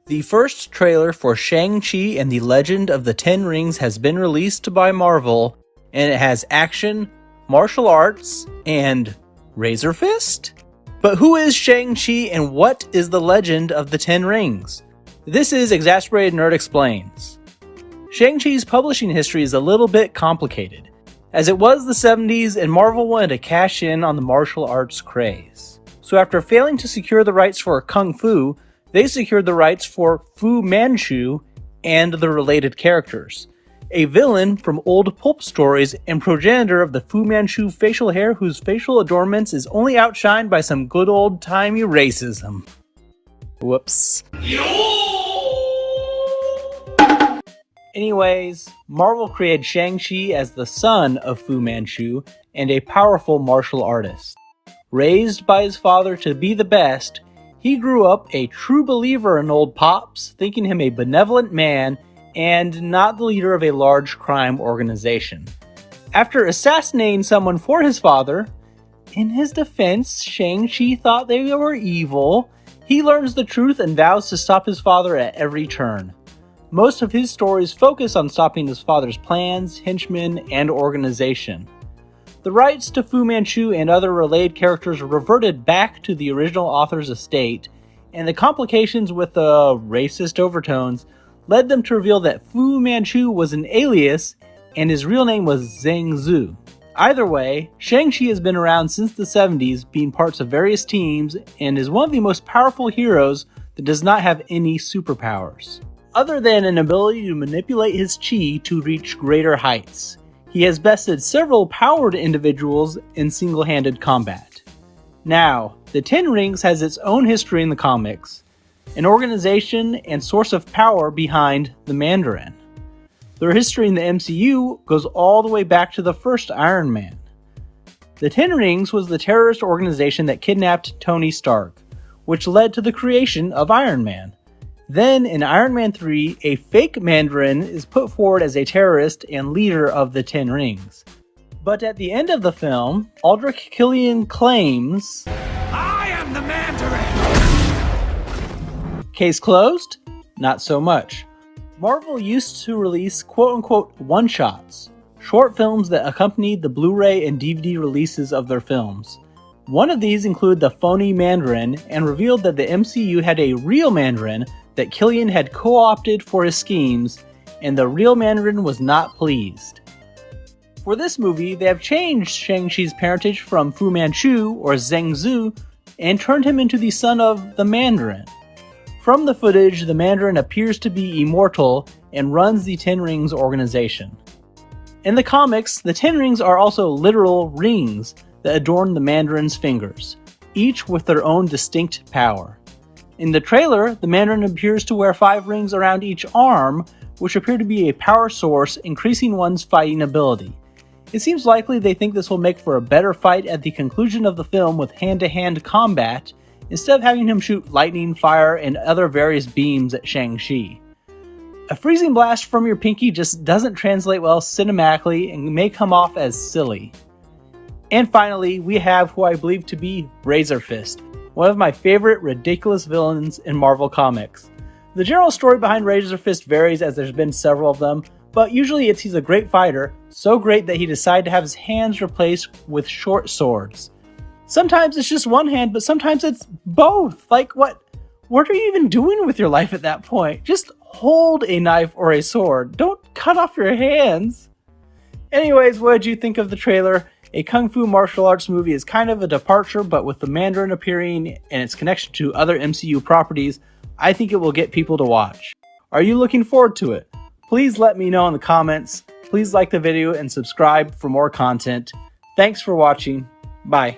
The first trailer for Shang-Chi and the Legend of the Ten Rings has been released by Marvel, and it has action, martial arts, and Razor Fist? But who is Shang-Chi and what is the Legend of the Ten Rings? This is Exasperated Nerd Explains. Shang-Chi's publishing history is a little bit complicated, as it was the 70s and Marvel wanted to cash in on the martial arts craze. So after failing to secure the rights for Kung Fu, they secured the rights for Fu Manchu and the related characters, a villain from old pulp stories and progenitor of the Fu Manchu facial hair whose facial adornments is only outshined by some good old-timey racism. Whoops. Anyways, Marvel created Shang-Chi as the son of Fu Manchu and a powerful martial artist. Raised by his father to be the best, he grew up a true believer in old Pops, thinking him a benevolent man and not the leader of a large crime organization. After assassinating someone for his father, in his defense, Shang-Chi thought they were evil. He learns the truth and vows to stop his father at every turn. Most of his stories focus on stopping his father's plans, henchmen, and organization. The rights to Fu Manchu and other related characters reverted back to the original author's estate, and the complications with the racist overtones led them to reveal that Fu Manchu was an alias and his real name was Zheng Zu. Either way, Shang-Chi has been around since the 70s, being parts of various teams, and is one of the most powerful heroes that does not have any superpowers, other than an ability to manipulate his chi to reach greater heights. He has bested several powered individuals in single-handed combat. Now, the Ten Rings has its own history in the comics, an organization and source of power behind the Mandarin. Their history in the MCU goes all the way back to the first Iron Man. The Ten Rings was the terrorist organization that kidnapped Tony Stark, which led to the creation of Iron Man. Then, in Iron Man 3, a fake Mandarin is put forward as a terrorist and leader of the Ten Rings. But at the end of the film, Aldrich Killian claims, "I am the Mandarin!" Case closed? Not so much. Marvel used to release quote-unquote one-shots, short films that accompanied the Blu-ray and DVD releases of their films. One of these included the phony Mandarin and revealed that the MCU had a real Mandarin that Killian had co-opted for his schemes, and the real Mandarin was not pleased. For this movie, they have changed Shang-Chi's parentage from Fu Manchu, or Zheng Zu, and turned him into the son of the Mandarin. From the footage, the Mandarin appears to be immortal and runs the Ten Rings organization. In the comics, the Ten Rings are also literal rings that adorn the Mandarin's fingers, each with their own distinct power. In the trailer, the Mandarin appears to wear 5 rings around each arm, which appear to be a power source, increasing one's fighting ability. It seems likely they think this will make for a better fight at the conclusion of the film with hand-to-hand combat, instead of having him shoot lightning, fire, and other various beams at Shang-Chi. A freezing blast from your pinky just doesn't translate well cinematically and may come off as silly. And finally, we have who I believe to be Razor Fist, one of my favorite ridiculous villains in Marvel Comics. The general story behind Razor Fist varies as there's been several of them, but usually it's he's a great fighter, so great that he decided to have his hands replaced with short swords. Sometimes it's just one hand, but sometimes it's both. Like, what are you even doing with your life at that point? Just hold a knife or a sword. Don't cut off your hands. Anyways, what did you think of the trailer? A kung fu martial arts movie is kind of a departure, but with the Mandarin appearing and its connection to other MCU properties, I think it will get people to watch. Are you looking forward to it? Please let me know in the comments. Please like the video and subscribe for more content. Thanks for watching. Bye.